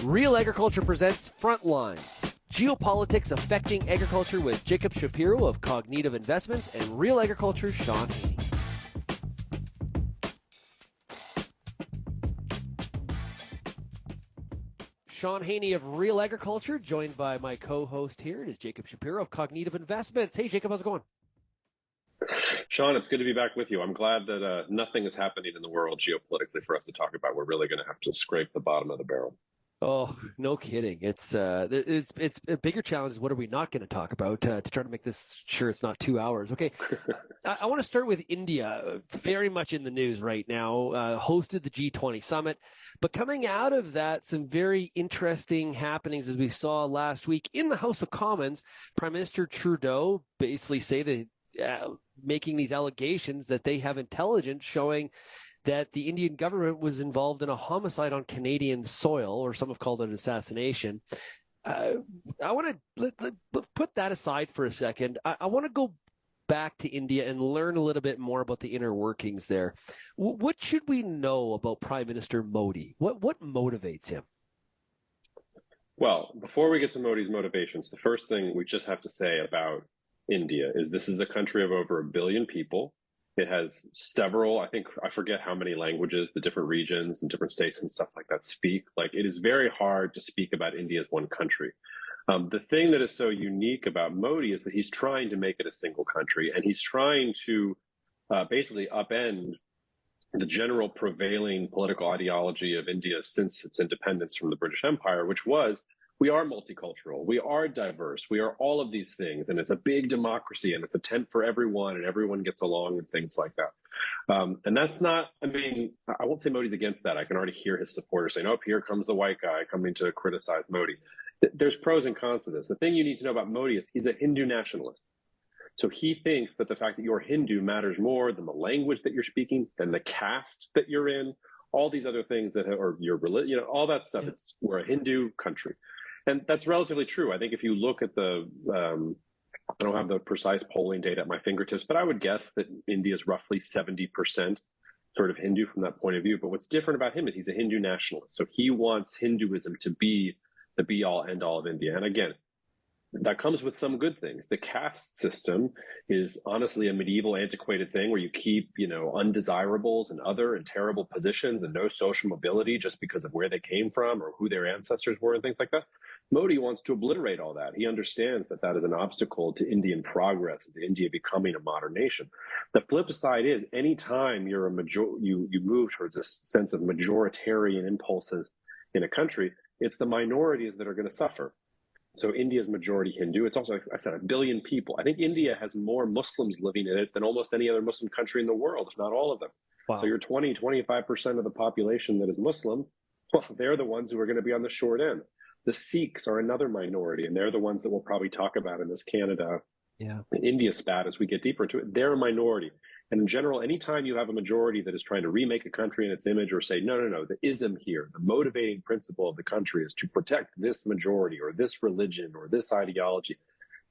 Real Agriculture presents Frontlines, Geopolitics Affecting Agriculture with Jacob Shapiro of Cognitive Investments and RealAgriculture Shaun Haney. Shaun Haney of Real Agriculture, joined by my co-host here. It is Jacob Shapiro of Cognitive Investments. Hey, Jacob, how's it going? Shaun, it's good to be back with you. I'm glad that nothing is happening in the world geopolitically for us to talk about. We're really going to have to scrape the bottom of the barrel. Oh, no kidding. It's a bigger challenge is what are we not going to talk about to try to make this sure it's not 2 hours. Okay, I want to start with India, very much in the news right now, hosted the G20 summit. But coming out of that, some very interesting happenings as we saw last week in the House of Commons. Prime Minister Trudeau basically say that making these allegations that they have intelligence showing that the Indian government was involved in a homicide on Canadian soil, or some have called it an assassination. I want to put that aside for a second. I want to go back to India and learn a little bit more about the inner workings there. What should we know about Prime Minister Modi? What motivates him? Well, before we get to Modi's motivations, the first thing we just have to say about India is this is a country of over 1 billion people. It has several, I forget how many languages the different regions and different states and stuff like that speak. Like, it is very hard to speak about India as one country. The thing that is so unique about Modi is that he's trying to make it a single country, and he's trying to basically upend the general prevailing political ideology of India since its independence from the British Empire, which was, we are multicultural, we are diverse, we are all of these things, and it's a big democracy, and it's a tent for everyone, and everyone gets along, and things like that. And that's not, I won't say Modi's against that. I can already hear his supporters saying, oh, here comes the white guy coming to criticize Modi. There's pros and cons to this. The thing you need to know about Modi is he's a Hindu nationalist. So he thinks that the fact that you're Hindu matters more than the language that you're speaking, than the caste that you're in, all these other things that, or your religion, all that stuff. Yeah. We're a Hindu country. And that's relatively true. I think if you look at I don't have the precise polling data at my fingertips, but I would guess that India is roughly 70% sort of Hindu from that point of view. But what's different about him is he's a Hindu nationalist. So he wants Hinduism to be the be-all, end-all of India. And again, that comes with some good things. The caste system is honestly a medieval, antiquated thing where you keep, undesirables and other and terrible positions and no social mobility just because of where they came from or who their ancestors were and things like that. Modi wants to obliterate all that. He understands that that is an obstacle to Indian progress and to India becoming a modern nation. The flip side is anytime you're you move towards this sense of majoritarian impulses in a country, it's the minorities that are going to suffer. So India is majority Hindu. It's also, like I said, 1 billion people. I think India has more Muslims living in it than almost any other Muslim country in the world, if not all of them. Wow. So you're 25% of the population that is Muslim. Well, they're the ones who are going to be on the short end. The Sikhs are another minority, and they're the ones that we'll probably talk about in this Canada and India spat as we get deeper into it. They're a minority. And in general, anytime you have a majority that is trying to remake a country in its image or say, no, the ism here, the motivating principle of the country is to protect this majority or this religion or this ideology,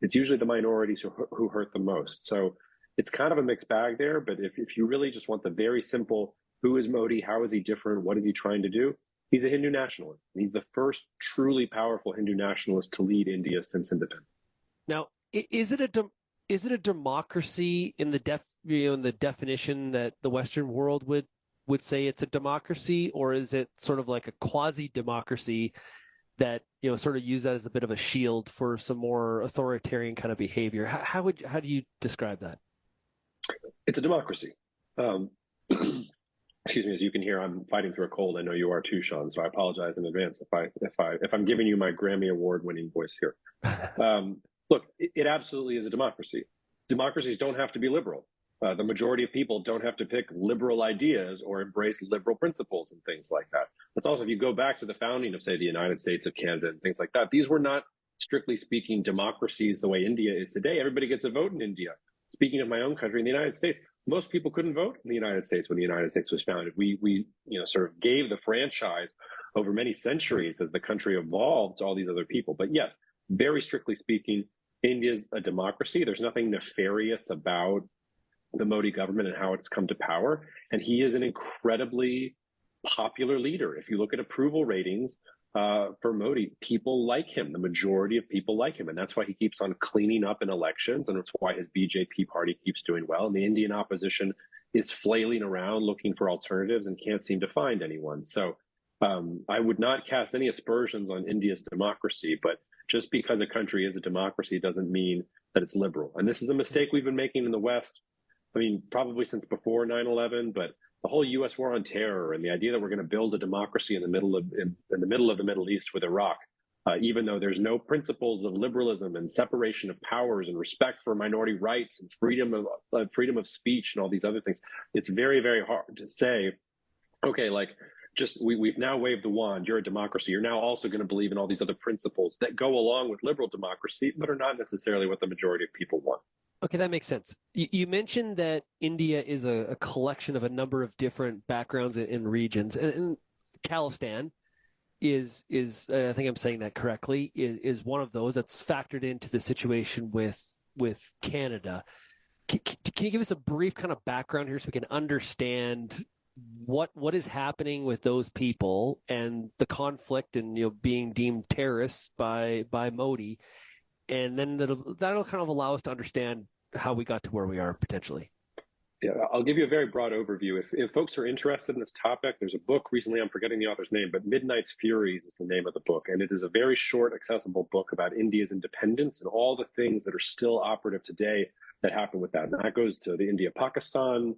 it's usually the minorities who hurt the most. So it's kind of a mixed bag there. But if you really just want the very simple, who is Modi? How is he different? What is he trying to do? He's a Hindu nationalist. He's the first truly powerful Hindu nationalist to lead India since independence. Now, is it a democracy in the definition that the Western world would say it's a democracy, or is it sort of like a quasi-democracy that sort of use that as a bit of a shield for some more authoritarian kind of behavior? How do you describe that? It's a democracy. Excuse me, as you can hear, I'm fighting through a cold. I know you are too, Shaun. So I apologize in advance if I'm giving you my Grammy Award-winning voice here. Look, it absolutely is a democracy. Democracies don't have to be liberal. The majority of people don't have to pick liberal ideas or embrace liberal principles and things like that. But also, if you go back to the founding of, say, the United States of Canada and things like that, these were not, strictly speaking, democracies the way India is today. Everybody gets a vote in India. Speaking of my own country, in the United States, most people couldn't vote in the United States when the United States was founded. We sort of gave the franchise over many centuries as the country evolved to all these other people. But yes, very strictly speaking, India's a democracy. There's nothing nefarious about the Modi government and how it's come to power. And he is an incredibly popular leader. If you look at approval ratings, for Modi. People like him. The majority of people like him. And that's why he keeps on cleaning up in elections. And it's why his BJP party keeps doing well. And the Indian opposition is flailing around looking for alternatives and can't seem to find anyone. So I would not cast any aspersions on India's democracy, but just because a country is a democracy doesn't mean that it's liberal. And this is a mistake we've been making in the West. I mean, probably since before 9/11, but the whole U.S. war on terror and the idea that we're going to build a democracy in the middle of the Middle East with Iraq, even though there's no principles of liberalism and separation of powers and respect for minority rights and freedom of speech and all these other things, it's very, very hard to say, okay, like just we've now waved the wand. You're a democracy. You're now also going to believe in all these other principles that go along with liberal democracy, but are not necessarily what the majority of people want. Okay, that makes sense. You mentioned that India is a collection of a number of different backgrounds and regions, and Khalistan is I think I'm saying that correctly, is one of those that's factored into the situation with Canada. Can you give us a brief kind of background here so we can understand what is happening with those people and the conflict and being deemed terrorists by Modi? And then that'll kind of allow us to understand how we got to where we are potentially. Yeah, I'll give you a very broad overview. If folks are interested in this topic, there's a book recently, I'm forgetting the author's name, but Midnight's Furies is the name of the book. And it is a very short, accessible book about India's independence and all the things that are still operative today that happened with that. And that goes to the India-Pakistan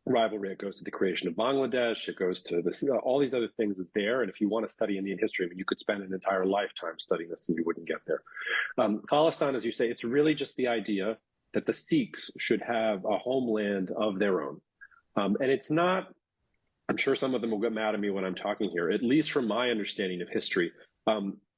rivalry. It goes to the creation of Bangladesh. It goes to this, all these other things is there. And if you want to study Indian history, I mean, you could spend an entire lifetime studying this and you wouldn't get there. Khalistan, as you say, it's really just the idea that the Sikhs should have a homeland of their own. And it's not, I'm sure some of them will get mad at me when I'm talking here, at least from my understanding of history,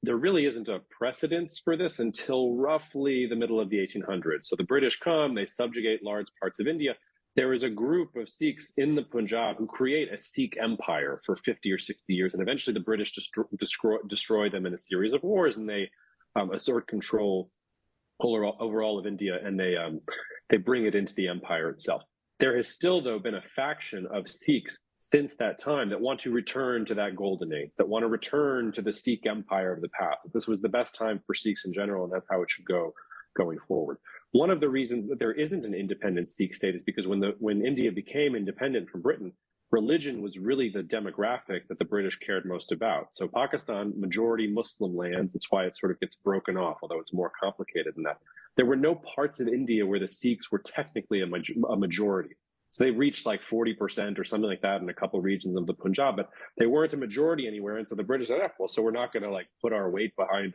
there really isn't a precedence for this until roughly the middle of the 1800s. So the British come, they subjugate large parts of India. There is a group of Sikhs in the Punjab who create a Sikh empire for 50 or 60 years. And eventually the British destroy them in a series of wars, and they assert control overall of India, and they bring it into the empire itself. There has still, though, been a faction of Sikhs since that time that want to return to that golden age, that want to return to the Sikh empire of the past. This was the best time for Sikhs in general, and that's how it should go going forward. One of the reasons that there isn't an independent Sikh state is because when India became independent from Britain, religion was really the demographic that the British cared most about. So Pakistan, majority Muslim lands, that's why it sort of gets broken off, although it's more complicated than that. There were no parts of India where the Sikhs were technically a majority. So they reached like 40% or something like that in a couple of regions of the Punjab, but they weren't a majority anywhere. And so the British said, well, so we're not going to like put our weight behind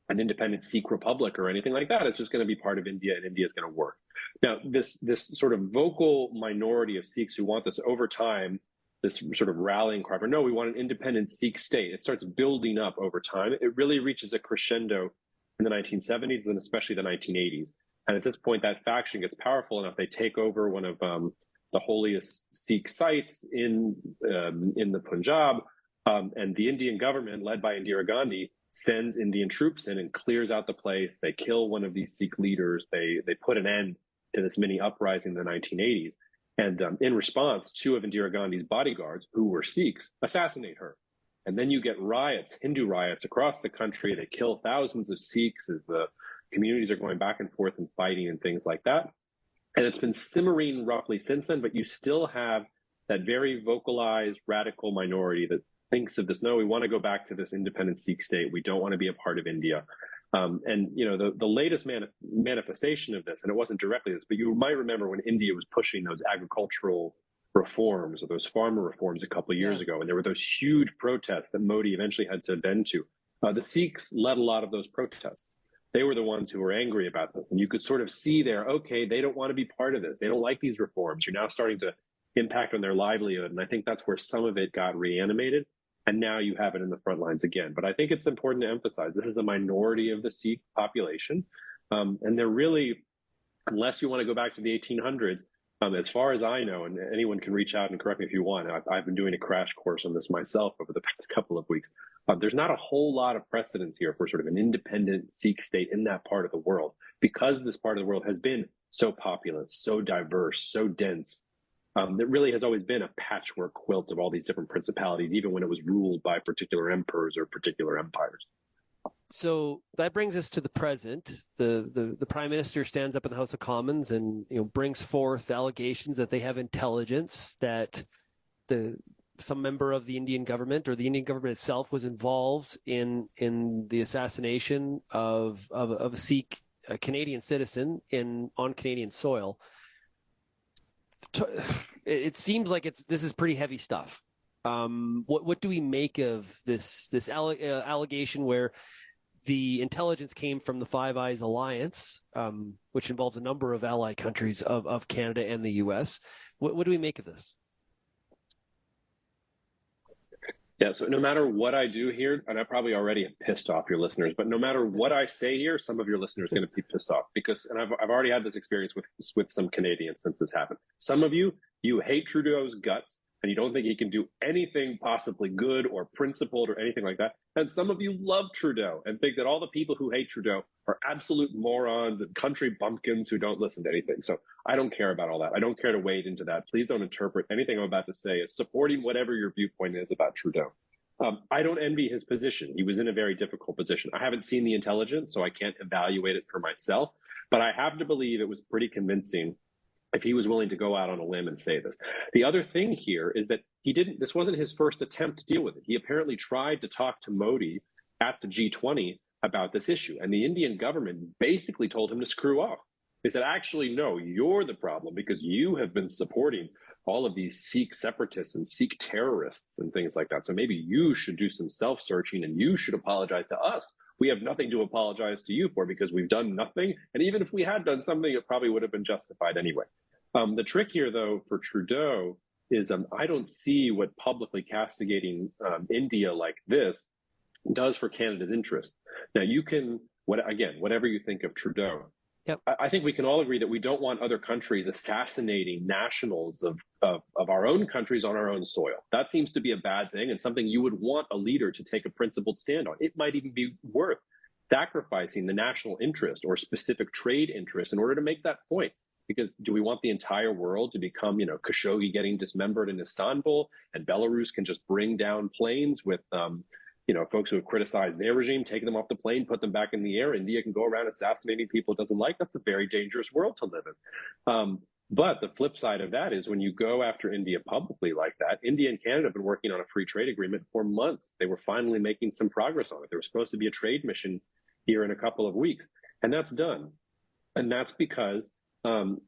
an independent Sikh republic or anything like that. It's just going to be part of India, and India is going to work. Now, this sort of vocal minority of Sikhs who want this over time, this sort of rallying cry for, no, we want an independent Sikh state. It starts building up over time. It really reaches a crescendo in the 1970s, and especially the 1980s. And at this point, that faction gets powerful enough. They take over one of the holiest Sikh sites in the Punjab, and the Indian government, led by Indira Gandhi, sends Indian troops in and clears out the place. They kill one of these Sikh leaders. They put an end to this mini uprising in the 1980s. And in response, two of Indira Gandhi's bodyguards, who were Sikhs, assassinate her. And then you get riots, Hindu riots across the country. They kill thousands of Sikhs as the communities are going back and forth and fighting and things like that. And it's been simmering roughly since then, but you still have that very vocalized radical minority that thinks of this, no, we want to go back to this independent Sikh state. We don't want to be a part of India. And, you know, the latest manifestation of this, and it wasn't directly this, but you might remember when India was pushing those agricultural reforms or those farmer reforms a couple of years ago, and there were those huge protests that Modi eventually had to bend to. The Sikhs led a lot of those protests. They were the ones who were angry about this. And you could sort of see there, okay, they don't want to be part of this. They don't like these reforms. You're now starting to impact on their livelihood. And I think that's where some of it got reanimated. And now you have it in the front lines again. But I think it's important to emphasize this is the minority of the Sikh population. And they're really, unless you want to go back to the 1800s, as far as I know, and anyone can reach out and correct me if you want, I've been doing a crash course on this myself over the past couple of weeks. There's not a whole lot of precedence here for sort of an independent Sikh state in that part of the world, because this part of the world has been so populous, so diverse, so dense. that really has always been a patchwork quilt of all these different principalities, even when it was ruled by particular emperors or particular empires. So that brings us to the present. The prime minister stands up in the House of Commons and brings forth allegations that they have intelligence that some member of the Indian government or the Indian government itself was involved in the assassination of a Sikh, a Canadian citizen on Canadian soil. It seems like this is pretty heavy stuff. What do we make of this allegation where the intelligence came from the Five Eyes Alliance, which involves a number of allied countries of Canada and the U.S.? What do we make of this? Yeah, so no matter what I do here, and I probably already have pissed off your listeners, but no matter what I say here, some of your listeners are going to be pissed off because, and I've already had this experience with some Canadians since this happened. Some of you hate Trudeau's guts and you don't think he can do anything possibly good or principled or anything like that. And some of you love Trudeau and think that all the people who hate Trudeau are absolute morons and country bumpkins who don't listen to anything. So I don't care about all that. I don't care to wade into that. Please don't interpret anything I'm about to say as supporting whatever your viewpoint is about Trudeau. I don't envy his position. He was in a very difficult position. I haven't seen the intelligence, so I can't evaluate it for myself. But I have to believe it was pretty convincing if he was willing to go out on a limb and say this. The other thing here is that this wasn't his first attempt to deal with it. He apparently tried to talk to Modi at the G20 about this issue. And the Indian government basically told him to screw off. They said, actually, no, you're the problem because you have been supporting all of these Sikh separatists and Sikh terrorists and things like that. So maybe you should do some self-searching and you should apologize to us. We have nothing to apologize to you for because we've done nothing. And even if we had done something, it probably would have been justified anyway. The trick here, though, for Trudeau is I don't see what publicly castigating India like this does for Canada's interest. Now, whatever you think of Trudeau, yep. I think we can all agree that we don't want other countries assassinating nationals of our own countries on our own soil. That seems to be a bad thing and something you would want a leader to take a principled stand on. It might even be worth sacrificing the national interest or specific trade interest in order to make that point. Because do we want the entire world to become, Khashoggi getting dismembered in Istanbul and Belarus can just bring down planes with, folks who have criticized their regime, take them off the plane, put them back in the air. India can go around assassinating people it doesn't like. That's a very dangerous world to live in. But the flip side of that is when you go after India publicly like that, India and Canada have been working on a free trade agreement for months. They were finally making some progress on it. There was supposed to be a trade mission here in a couple of weeks, and that's done. And that's because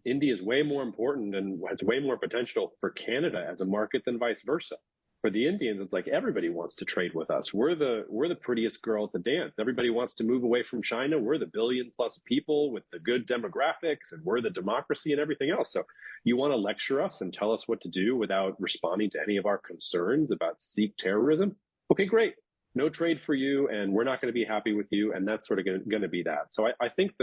India is way more important and has way more potential for Canada as a market than vice versa. For the Indians, it's like everybody wants to trade with us. We're the prettiest girl at the dance. Everybody wants to move away from China. We're the billion-plus people with the good demographics, and we're the democracy and everything else. So you want to lecture us and tell us what to do without responding to any of our concerns about Sikh terrorism? Okay, great. No trade for you, and we're not going to be happy with you, and that's sort of going to be that. So I think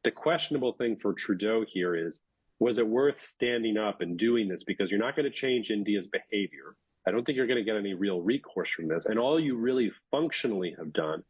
the questionable thing for Trudeau here is, was it worth standing up and doing this? Because you're not going to change India's behavior. I don't think you're going to get any real recourse from this. And all you really functionally have done,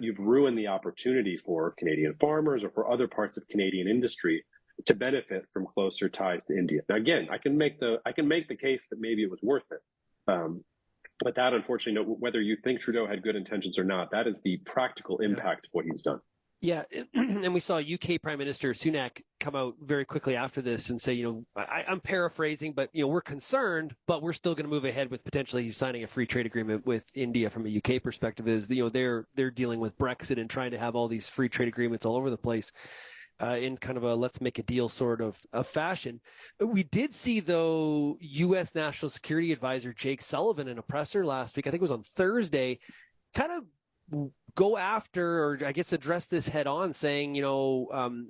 you've ruined the opportunity for Canadian farmers or for other parts of Canadian industry to benefit from closer ties to India. Now, again, I can make the case that maybe it was worth it. But that, unfortunately, whether you think Trudeau had good intentions or not, that is the practical impact of what he's done. Yeah, and we saw UK Prime Minister Sunak come out very quickly after this and say, I'm paraphrasing, but, we're concerned, but we're still going to move ahead with potentially signing a free trade agreement with India from a UK perspective. Is, they're dealing with Brexit and trying to have all these free trade agreements all over the place in kind of a let's make a deal sort of fashion. We did see, though, U.S. National Security Advisor Jake Sullivan in a presser last week, I think it was on Thursday, kind of go after, or I guess address this head on, saying,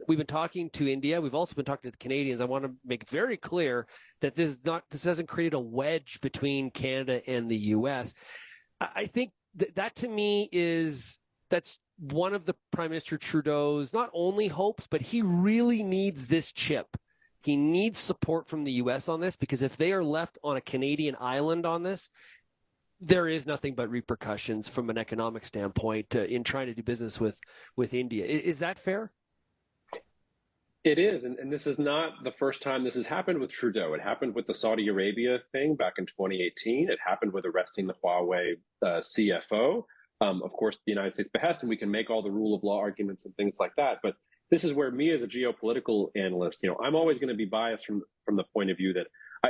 we've been talking to India. We've also been talking to the Canadians. I want to make very clear that this hasn't created a wedge between Canada and the U.S. I think that to me that's one of the Prime Minister Trudeau's not only hopes, but he really needs this chip. He needs support from the U.S. on this, because if they are left on a Canadian island on this, there is nothing but repercussions from an economic standpoint in trying to do business with India. Is that fair? It is, and this is not the first time this has happened with Trudeau. It happened with the Saudi Arabia thing back in 2018. It happened with arresting the Huawei CFO. Of course, the United States behest, and we can make all the rule of law arguments and things like that. But this is where me as a geopolitical analyst, I'm always going to be biased from the point of view that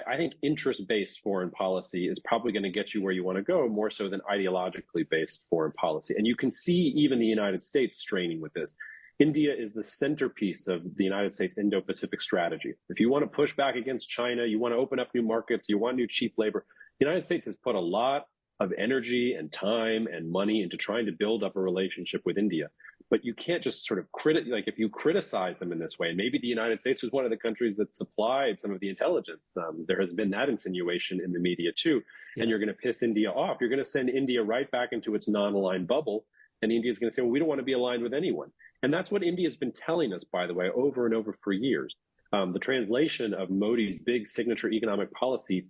I think interest-based foreign policy is probably going to get you where you want to go more so than ideologically based foreign policy. And you can see even the United States straining with this. India is the centerpiece of the United States Indo-Pacific strategy. If you want to push back against China, you want to open up new markets, you want new cheap labor, the United States has put a lot of energy and time and money into trying to build up a relationship with India. But you can't just sort of if you criticize them in this way, and maybe the United States was one of the countries that supplied some of the intelligence. There has been that insinuation in the media too. Yeah. And you're going to piss India off. You're going to send India right back into its non-aligned bubble. And India is going to say, well, we don't want to be aligned with anyone. And that's what India has been telling us, by the way, over and over for years. The translation of Modi's big signature economic policy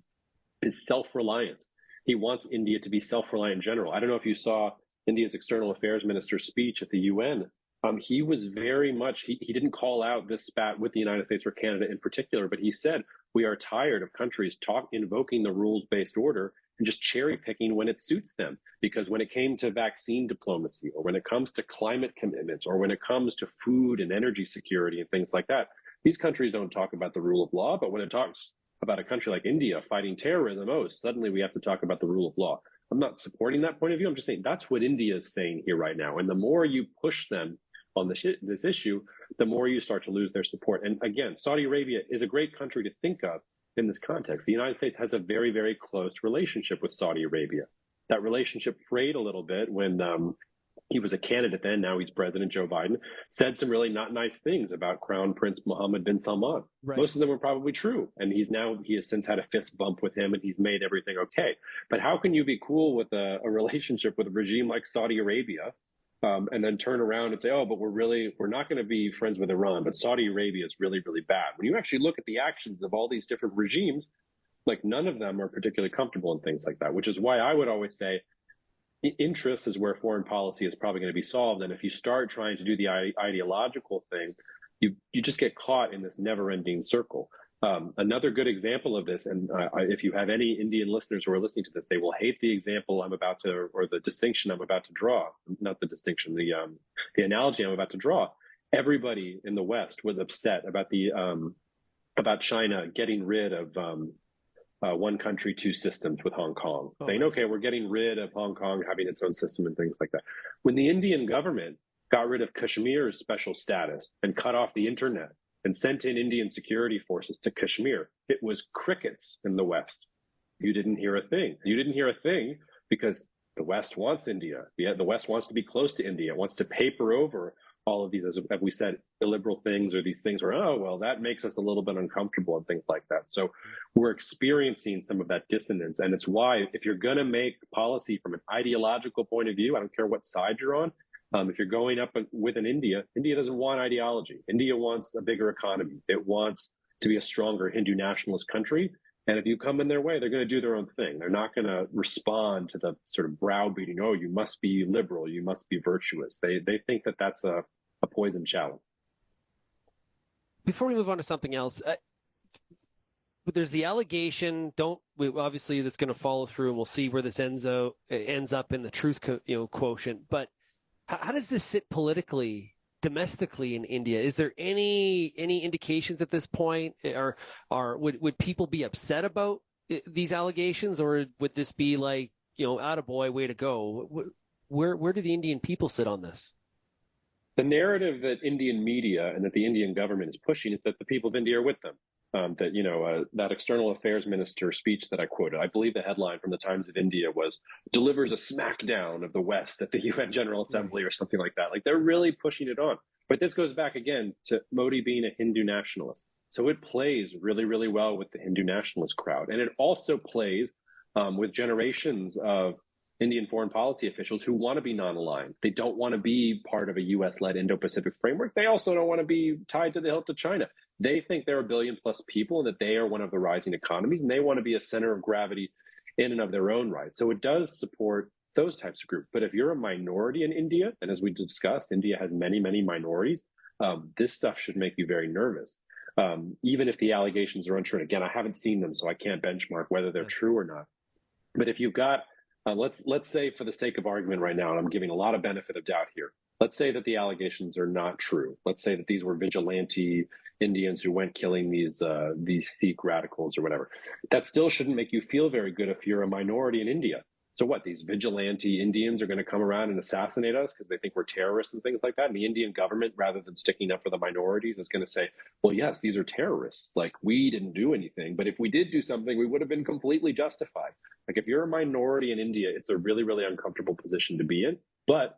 is self-reliance. He wants India to be self-reliant in general. I don't know if you saw India's external affairs minister's speech at the UN. He was very much, he didn't call out this spat with the United States or Canada in particular, but he said, we are tired of countries invoking the rules-based order and just cherry picking when it suits them. Because when it came to vaccine diplomacy, or when it comes to climate commitments, or when it comes to food and energy security and things like that, these countries don't talk about the rule of law. But when it talks about a country like India fighting terrorism, suddenly we have to talk about the rule of law. I'm not supporting that point of view. I'm just saying that's what India is saying here right now. And the more you push them on this issue, the more you start to lose their support. And again, Saudi Arabia is a great country to think of in this context. The United States has a very, very close relationship with Saudi Arabia. That relationship frayed a little bit when he was a candidate then, now he's President Joe Biden, said some really not nice things about Crown Prince Mohammed bin Salman. Right. Most of them were probably true. And he has since had a fist bump with him and he's made everything okay. But how can you be cool with a relationship with a regime like Saudi Arabia and then turn around and say, oh, but we're not going to be friends with Iran, but Saudi Arabia is really, really bad. When you actually look at the actions of all these different regimes, like none of them are particularly comfortable in things like that, which is why I would always say interest is where foreign policy is probably going to be solved. And if you start trying to do the ideological thing, you just get caught in this never-ending circle. Another good example of this, and if you have any Indian listeners who are listening to this, they will hate the example or the distinction I'm about to draw. Not the distinction, the analogy I'm about to draw. Everybody in the West was upset about China getting rid of one country, two systems with Hong Kong, saying, okay, we're getting rid of Hong Kong having its own system and things like that. When the Indian government got rid of Kashmir's special status and cut off the internet and sent in Indian security forces to Kashmir, it was crickets in the West. You didn't hear a thing. You didn't hear a thing because the West wants India. The West wants to be close to India, wants to paper over all of these, as we said, illiberal things or these things where, oh, well, that makes us a little bit uncomfortable and things like that. So we're experiencing some of that dissonance. And it's why if you're going to make policy from an ideological point of view, I don't care what side you're on, if you're going up with India doesn't want ideology. India wants a bigger economy. It wants to be a stronger Hindu nationalist country. And if you come in their way, they're going to do their own thing. They're not going to respond to the sort of browbeating, oh, you must be liberal, you must be virtuous. They think that that's a poison chalice. Before we move on to something else, but there's the allegation, obviously that's going to follow through, and we'll see where this ends up in the truth quotient. But how does this sit politically, domestically in India? Is there any indications at this point, or would people be upset about these allegations, or would this be like, attaboy, way to go? Where do the Indian people sit on this? The narrative that Indian media and that the Indian government is pushing is that the people of India are with them. That external affairs minister speech that I quoted, I believe the headline from the Times of India was delivers a smackdown of the West at the UN General Assembly or something like that. Like they're really pushing it on. But this goes back again to Modi being a Hindu nationalist. So it plays really, really well with the Hindu nationalist crowd. And it also plays with generations of Indian foreign policy officials who want to be non-aligned. They don't want to be part of a U.S.-led Indo-Pacific framework. They also don't want to be tied to the hilt of China. They think they're a billion-plus people and that they are one of the rising economies, and they want to be a center of gravity in and of their own right. So it does support those types of groups. But if you're a minority in India, and as we discussed, India has many, many minorities, this stuff should make you very nervous. Even if the allegations are untrue. And again, I haven't seen them, so I can't benchmark whether they're true or not. But if you've got, let's say for the sake of argument right now, and I'm giving a lot of benefit of doubt here, let's say that the allegations are not true. Let's say that these were vigilante Indians who went killing these Sikh radicals or whatever. That still shouldn't make you feel very good if you're a minority in India. So what, these vigilante Indians are going to come around and assassinate us because they think we're terrorists and things like that? And the Indian government, rather than sticking up for the minorities, is going to say, well, yes, these are terrorists. Like, we didn't do anything. But if we did do something, we would have been completely justified. Like, if you're a minority in India, it's a really, really uncomfortable position to be in. But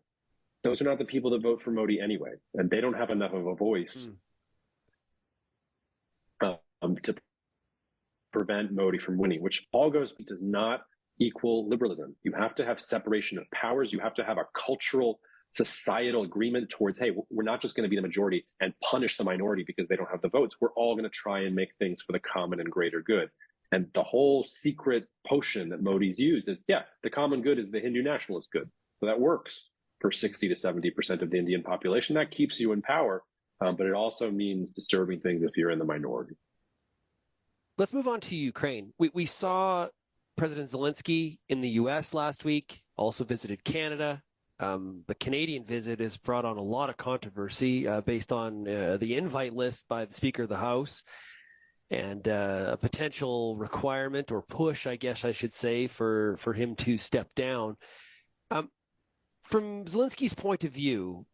those are not the people that vote for Modi anyway. And they don't have enough of a voice to prevent Modi from winning, which all does not equal liberalism. You have to have separation of powers. You have to have a cultural, societal agreement towards, hey, we're not just going to be the majority and punish the minority because they don't have the votes. We're all going to try and make things for the common and greater good. And the whole secret potion that Modi's used is, the common good is the Hindu nationalist good. So that works for 60 to 70% of the Indian population. That keeps you in power, but it also means disturbing things if you're in the minority. Let's move on to Ukraine. We saw President Zelensky in the U.S. last week, also visited Canada. The Canadian visit has brought on a lot of controversy based on the invite list by the Speaker of the House and a potential requirement or push, I guess I should say, for him to step down. From Zelensky's point of view,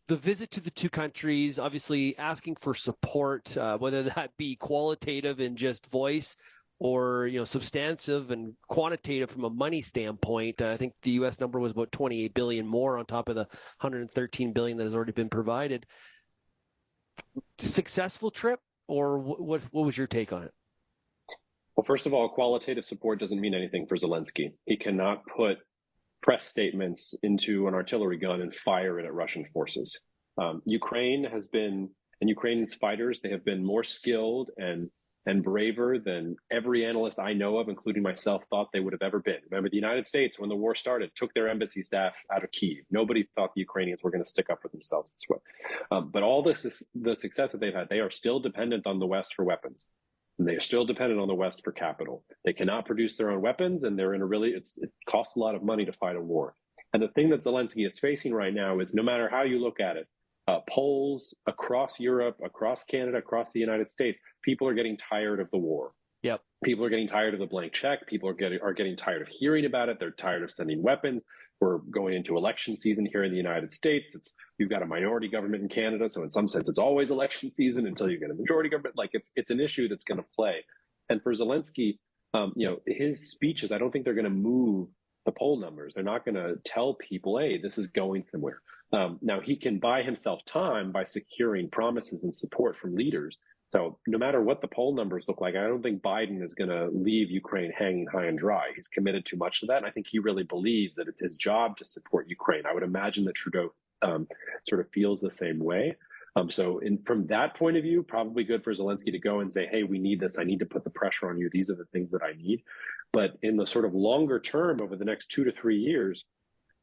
the visit to the two countries, obviously asking for support, whether that be qualitative in just voice or substantive and quantitative from a money standpoint. I think the U.S. number was about $28 billion more on top of the $113 billion that has already been provided. Successful trip, or what was your take on it? Well, first of all, qualitative support doesn't mean anything for Zelensky. He cannot put press statements into an artillery gun and fire it at Russian forces. Ukraine has been, and Ukraine's fighters, they have been more skilled and braver than every analyst I know of, including myself, thought they would have ever been. Remember, the United States, when the war started, took their embassy staff out of Kyiv. Nobody thought the Ukrainians were going to stick up for themselves this way. But all this is the success that they've had. They are still dependent on the West for weapons. And they are still dependent on the West for capital. They cannot produce their own weapons, and they're in it costs a lot of money to fight a war. And the thing that Zelensky is facing right now is, no matter how you look at it, polls across Europe, across Canada, across the United States, people are getting tired of the war. Yep. People are getting tired of the blank check. People are getting tired of hearing about it. They're tired of sending weapons. We're going into election season here in the United States. You've got a minority government in Canada, so in some sense, it's always election season until you get a majority government. Like, it's an issue that's going to play. And for Zelensky, his speeches, I don't think they're going to move the poll numbers. They're not going to tell people, hey, this is going somewhere. Now, he can buy himself time by securing promises and support from leaders. So no matter what the poll numbers look like, I don't think Biden is going to leave Ukraine hanging high and dry. He's committed too much to that. And I think he really believes that it's his job to support Ukraine. I would imagine that Trudeau sort of feels the same way. From that point of view, probably good for Zelensky to go and say, hey, we need this. I need to put the pressure on you. These are the things that I need. But in the sort of longer term, over the next 2 to 3 years,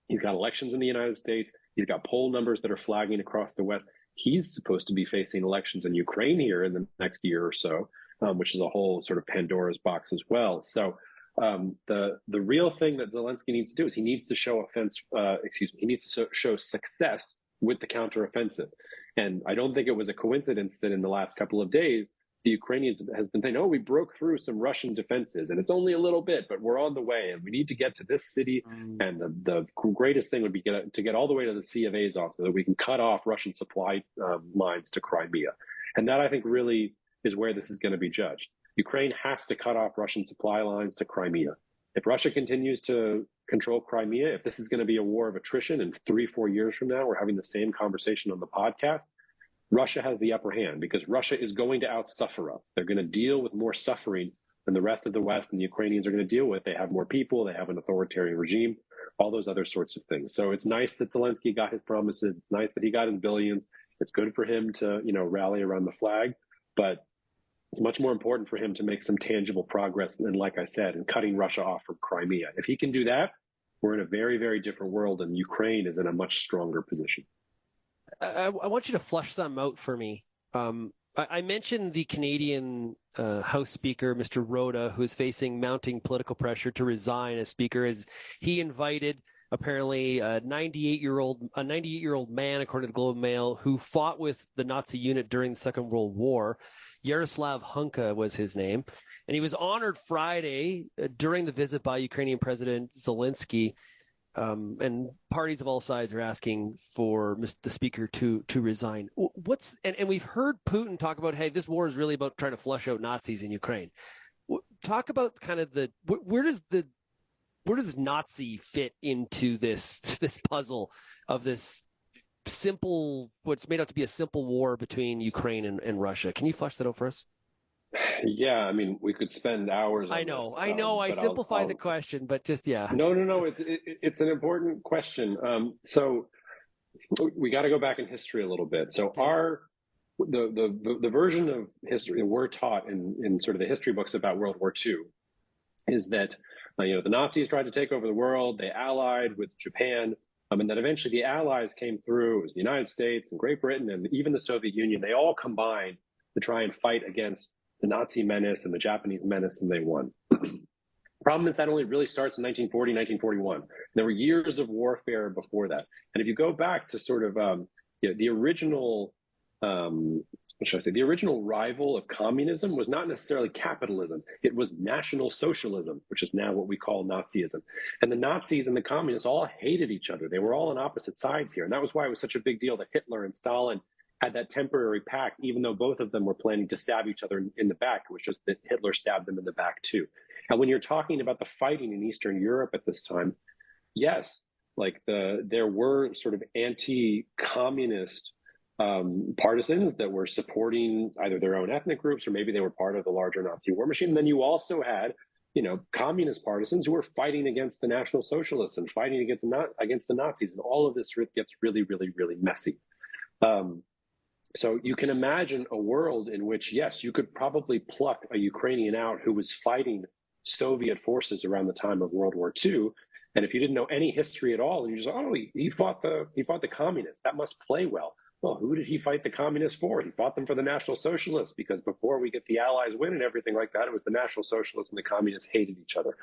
he's got elections in the United States. He's got poll numbers that are flagging across the West. He's supposed to be facing elections in Ukraine here in the next year or so, which is a whole sort of Pandora's box as well. So the real thing that Zelensky needs to do is he needs to show show success with the counteroffensive. And I don't think it was a coincidence that in the last couple of days, the Ukrainians has been saying, oh, we broke through some Russian defenses, and it's only a little bit, but we're on the way, and we need to get to this city. And the greatest thing would be to get all the way to the Sea of Azov so that we can cut off Russian supply lines to Crimea. And that, I think, really is where this is going to be judged. Ukraine has to cut off Russian supply lines to Crimea. If Russia continues to control Crimea, if this is going to be a war of attrition, and 3-4 years from now, we're having the same conversation on the podcast, Russia has the upper hand because Russia is going to outsuffer us. They're going to deal with more suffering than the rest of the West and the Ukrainians are going to deal with. They have more people. They have an authoritarian regime, all those other sorts of things. So it's nice that Zelensky got his promises. It's nice that he got his billions. It's good for him to, rally around the flag. But it's much more important for him to make some tangible progress than, like I said, in cutting Russia off from Crimea. If he can do that, we're in a very, very different world, and Ukraine is in a much stronger position. I want you to flush some out for me. I mentioned the Canadian House Speaker, Mr. Rhoda, who is facing mounting political pressure to resign as Speaker, as he invited apparently a 98-year-old man, according to the Globe and Mail, who fought with the Nazi unit during the Second World War. Yaroslav Hunka was his name, and he was honored Friday during the visit by Ukrainian President Zelensky. And parties of all sides are asking for the speaker to resign. And we've heard Putin talk about, hey, this war is really about trying to flush out Nazis in Ukraine. Talk about kind of where does Nazi fit into this puzzle of this simple, what's made out to be a simple war between Ukraine and Russia? Can you flesh that out for us? Yeah, I mean, we could spend hours on I know. this, I simplified the question, but just, yeah. No. It's an important question. So we got to go back in history a little bit. So the version of history that we're taught in sort of the history books about World War II is that the Nazis tried to take over the world. They allied with Japan, and then eventually the Allies came through. It was the United States and Great Britain and even the Soviet Union. They all combined to try and fight against the Nazi menace and the Japanese menace, and they won. Problem is that only really starts in 1940, 1941. There were years of warfare before that. And if you go back to sort of the original, the original rival of communism was not necessarily capitalism. It was National Socialism, which is now what we call Nazism. And the Nazis and the communists all hated each other. They were all on opposite sides here. And that was why it was such a big deal that Hitler and Stalin had that temporary pact, even though both of them were planning to stab each other in the back. It was just that Hitler stabbed them in the back too. And when you're talking about the fighting in Eastern Europe at this time, yes, there were sort of anti-communist partisans that were supporting either their own ethnic groups or maybe they were part of the larger Nazi war machine. And then you also had, communist partisans who were fighting against the National Socialists and fighting against the Nazis. And all of this gets really, really, really messy. So you can imagine a world in which, yes, you could probably pluck a Ukrainian out who was fighting Soviet forces around the time of World War II. And if you didn't know any history at all, you just, he fought the communists. That must play well. Well, who did he fight the communists for? He fought them for the National Socialists, because before we get the Allies win and everything like that, it was the National Socialists and the communists hated each other.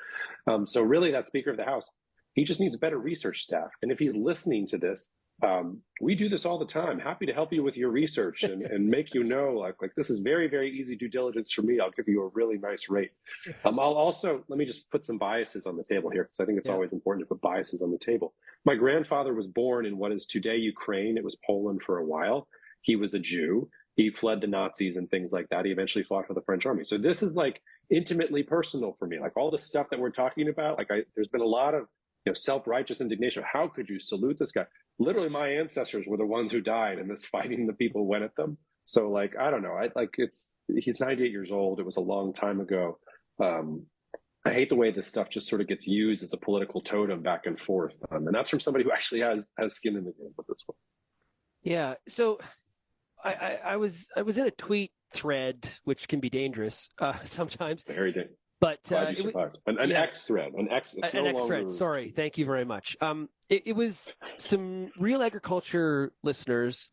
So really, that Speaker of the House, he just needs better research staff. And if he's listening to this, we do this all the time. Happy to help you with your research and make like this is very, very easy due diligence for me. I'll give you a really nice rate. I'll also, let me just put some biases on the table here, because I think it's always important to put biases on the table. My grandfather was born in what is today Ukraine. It was Poland for a while. He was a Jew. He fled the Nazis and things like that. He eventually fought for the French army. So this is intimately personal for me. All the stuff that we're talking about, there's been a lot of self-righteous indignation. How could you salute this guy? Literally, my ancestors were the ones who died in this fighting. The people went at them. So, I don't know. He's 98 years old. It was a long time ago. I hate the way this stuff just sort of gets used as a political totem back and forth. And that's from somebody who actually has skin in the game with this one. Yeah. So, I was in a tweet thread, which can be dangerous sometimes. Very dangerous. But an X thread, an X thread. Sorry, thank you very much. It was some RealAgriculture listeners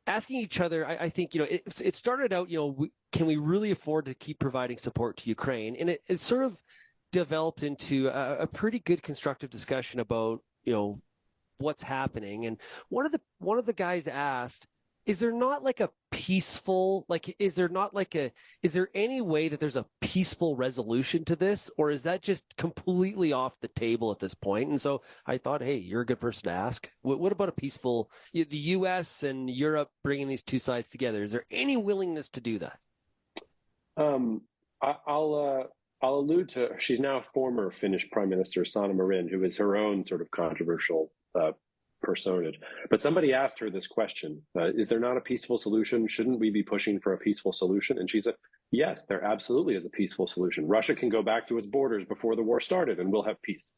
asking each other. I think it started out. Can we really afford to keep providing support to Ukraine? And it sort of developed into a pretty good constructive discussion about what's happening. And one of the guys asked, is there not a peaceful, is there any way that there's a peaceful resolution to this, or is that just completely off the table at this point? And so I thought, hey, you're a good person to ask. What about a peaceful, the U.S. and Europe bringing these two sides together? Is there any willingness to do that? I'll allude to, she's now former Finnish Prime Minister Sanna Marin, who is her own sort of controversial personage. But somebody asked her this question, is there not a peaceful solution? Shouldn't we be pushing for a peaceful solution? And she said, yes, there absolutely is a peaceful solution. Russia can go back to its borders before the war started and we'll have peace.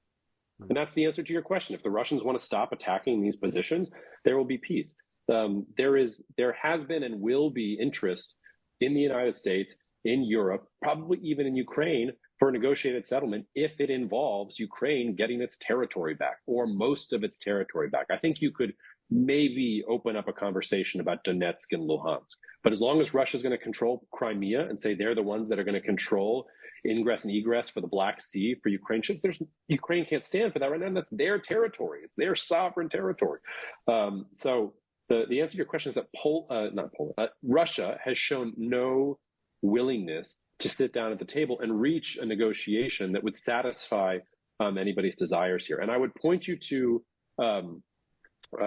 And that's the answer to your question. If the Russians want to stop attacking these positions, there will be peace. There has been and will be interest in the United States, in Europe, probably even in Ukraine, for a negotiated settlement if it involves Ukraine getting its territory back or most of its territory back. I think you could maybe open up a conversation about Donetsk and Luhansk. But as long as Russia's going to control Crimea and say they're the ones that are going to control ingress and egress for the Black Sea for Ukraine ships, Ukraine can't stand for that right now. And that's their territory. It's their sovereign territory. So the answer to your question is that Russia has shown no willingness to sit down at the table and reach a negotiation that would satisfy anybody's desires here. And I would point you to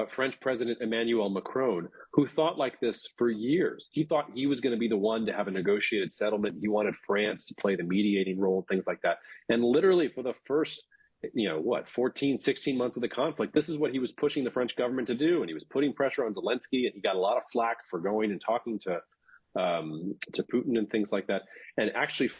French President Emmanuel Macron, who thought like this for years. He thought he was going to be the one to have a negotiated settlement. He wanted France to play the mediating role, things like that. And literally for the first 14, 16 months of the conflict, this is what he was pushing the French government to do. And he was putting pressure on Zelensky, and he got a lot of flack for going and talking to Putin and things like that. And actually,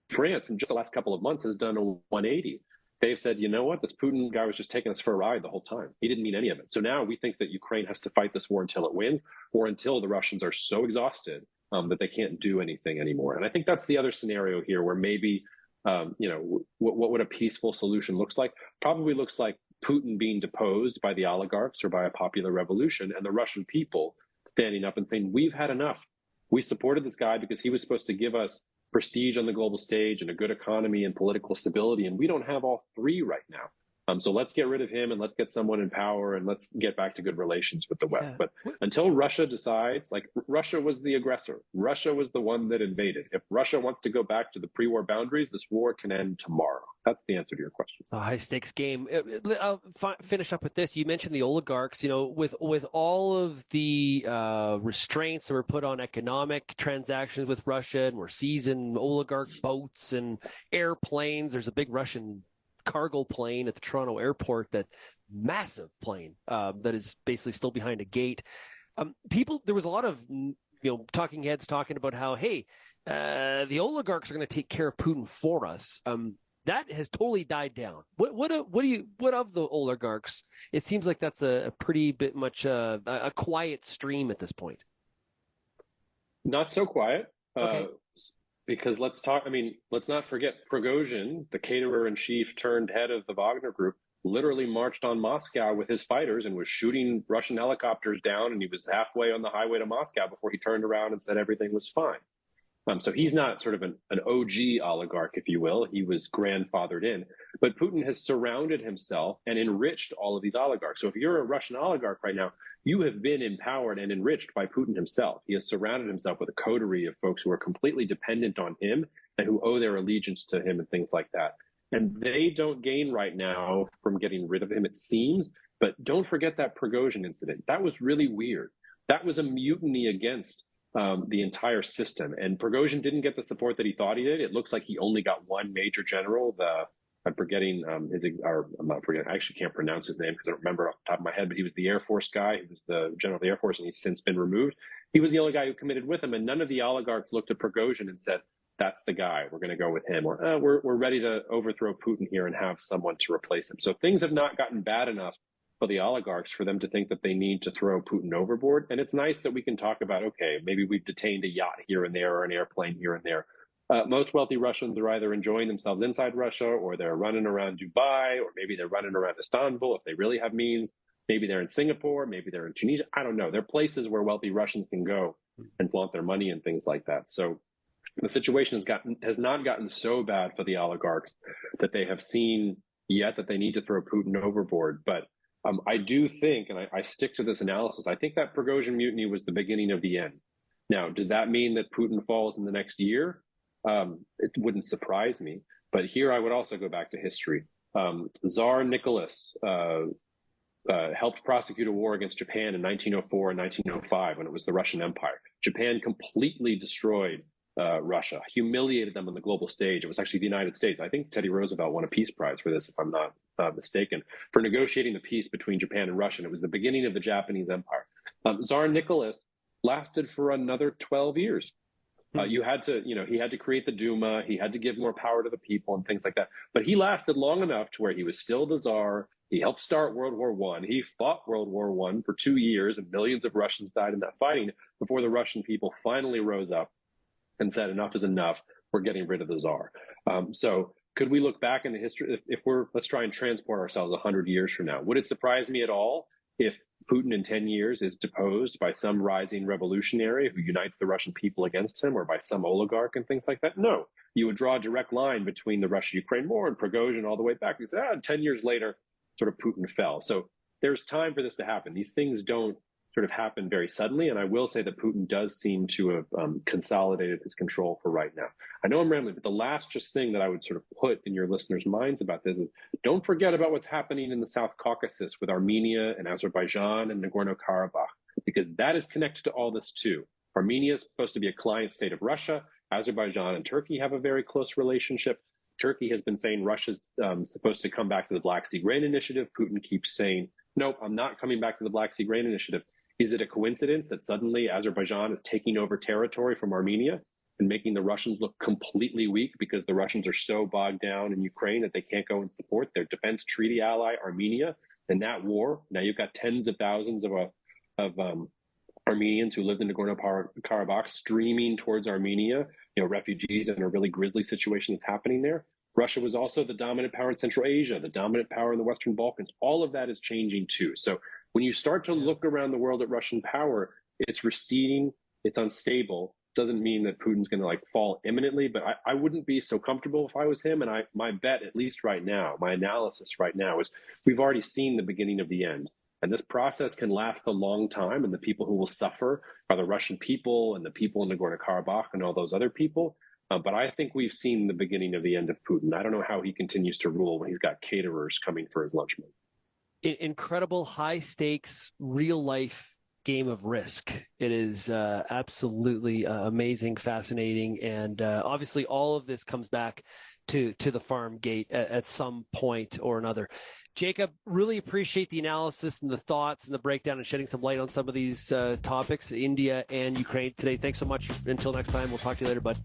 France, in just the last couple of months, has done a 180. They've said, you know what, this Putin guy was just taking us for a ride the whole time. He didn't mean any of it. So now we think that Ukraine has to fight this war until it wins, or until the Russians are so exhausted that they can't do anything anymore. And I think that's the other scenario here, where maybe, what would a peaceful solution looks like? Probably looks like Putin being deposed by the oligarchs or by a popular revolution, and the Russian people standing up and saying, we've had enough. We supported this guy because he was supposed to give us prestige on the global stage and a good economy and political stability, and we don't have all three right now. So let's get rid of him and let's get someone in power and let's get back to good relations with the West. But until Russia decides, like, Russia was the aggressor. Russia was the one that invaded. If Russia wants to go back to the pre-war boundaries, this war can end tomorrow. That's the answer to your question. A high-stakes game. I'll finish up with this. You mentioned the oligarchs. With all of the restraints that were put on economic transactions with Russia, and we're seizing oligarch boats and airplanes. There's a big Russian cargo plane at the Toronto airport, that massive plane that is basically still behind a gate. There was a lot of talking heads talking about how, hey, the oligarchs are going to take care of Putin for us. That has totally died down. What of the oligarchs? It seems like that's a pretty bit much a quiet stream at this point. Not so quiet. Okay. Because let's not forget Prigozhin, the caterer-in-chief turned head of the Wagner Group, literally marched on Moscow with his fighters and was shooting Russian helicopters down, and he was halfway on the highway to Moscow before he turned around and said everything was fine. So he's not sort of an OG oligarch, if you will. He was grandfathered in. But Putin has surrounded himself and enriched all of these oligarchs. So if you're a Russian oligarch right now, you have been empowered and enriched by Putin himself. He has surrounded himself with a coterie of folks who are completely dependent on him and who owe their allegiance to him and things like that. And they don't gain right now from getting rid of him, it seems. But don't forget that Prigozhin incident. That was really weird. That was a mutiny against the entire system. And Prigozhin didn't get the support that he thought he did. It looks like he only got one major general, I'm forgetting I'm not forgetting, I actually can't pronounce his name because I don't remember off the top of my head, but he was the Air Force guy. He was the general of the Air Force, and he's since been removed. He was the only guy who committed with him, and none of the oligarchs looked at Prigozhin and said, that's the guy, we're going to go with him, or we're ready to overthrow Putin here and have someone to replace him. So things have not gotten bad enough for the oligarchs for them to think that they need to throw Putin overboard. And it's nice that we can talk about, okay, maybe we've detained a yacht here and there or an airplane here and there. Most wealthy Russians are either enjoying themselves inside Russia, or they're running around Dubai, or maybe they're running around Istanbul if they really have means. Maybe they're in Singapore, maybe they're in Tunisia. I don't know. There are places where wealthy Russians can go and flaunt their money and things like that. So the situation has not gotten so bad for the oligarchs that they have seen yet that they need to throw Putin overboard. But I do think, and I stick to this analysis, I think that Prigozhin mutiny was the beginning of the end. Now, does that mean that Putin falls in the next year? It wouldn't surprise me. But here I would also go back to history. Tsar Nicholas helped prosecute a war against Japan in 1904 and 1905 when it was the Russian Empire. Japan completely destroyed Russia, humiliated them on the global stage. It was actually the United States. I think Teddy Roosevelt won a Peace Prize for this, if I'm not mistaken, for negotiating the peace between Japan and Russia. And it was the beginning of the Japanese Empire. Tsar Nicholas lasted for another 12 years. He had to create the Duma. He had to give more power to the people and things like that. But he lasted long enough to where he was still the Tsar. He helped start World War I. He fought World War I for 2 years, and millions of Russians died in that fighting before the Russian people finally rose up and said, enough is enough. We're getting rid of the Tsar. So could we look back in the history, let's try and transport ourselves 100 years from now? Would it surprise me at all if Putin in 10 years is deposed by some rising revolutionary who unites the Russian people against him, or by some oligarch and things like that. No, you would draw a direct line between the Russia-Ukraine war and Prigozhin all the way back. You say, 10 years later, sort of Putin fell. So there's time for this to happen. These things don't sort of happen very suddenly. And I will say that Putin does seem to have consolidated his control for right now. I know I'm rambling, but the last just thing that I would sort of put in your listeners' minds about this is don't forget about what's happening in the South Caucasus with Armenia and Azerbaijan and Nagorno-Karabakh, because that is connected to all this too. Armenia is supposed to be a client state of Russia. Azerbaijan and Turkey have a very close relationship. Turkey has been saying Russia's supposed to come back to the Black Sea Grain Initiative. Putin keeps saying, nope, I'm not coming back to the Black Sea Grain Initiative. Is it a coincidence that suddenly Azerbaijan is taking over territory from Armenia and making the Russians look completely weak because the Russians are so bogged down in Ukraine that they can't go and support their defense treaty ally, Armenia, in that war? Now you've got tens of thousands of Armenians who lived in Nagorno-Karabakh streaming towards Armenia, refugees in a really grisly situation that's happening there. Russia was also the dominant power in Central Asia, the dominant power in the Western Balkans. All of that is changing too. So when you start to look around the world at Russian power, it's receding, it's unstable. Doesn't mean that Putin's going to fall imminently, but I wouldn't be so comfortable if I was him. And my bet, at least right now, my analysis right now is we've already seen the beginning of the end. And this process can last a long time. And the people who will suffer are the Russian people and the people in Nagorno-Karabakh and all those other people. But I think we've seen the beginning of the end of Putin. I don't know how he continues to rule when he's got caterers coming for his lunch meat. Incredible, high stakes, real life game of risk. It is absolutely amazing, fascinating, and obviously all of this comes back to the farm gate at some point or another. Jacob, really appreciate the analysis and the thoughts and the breakdown and shedding some light on some of these topics, India and Ukraine today. Thanks so much. Until next time, we'll talk to you later, bud.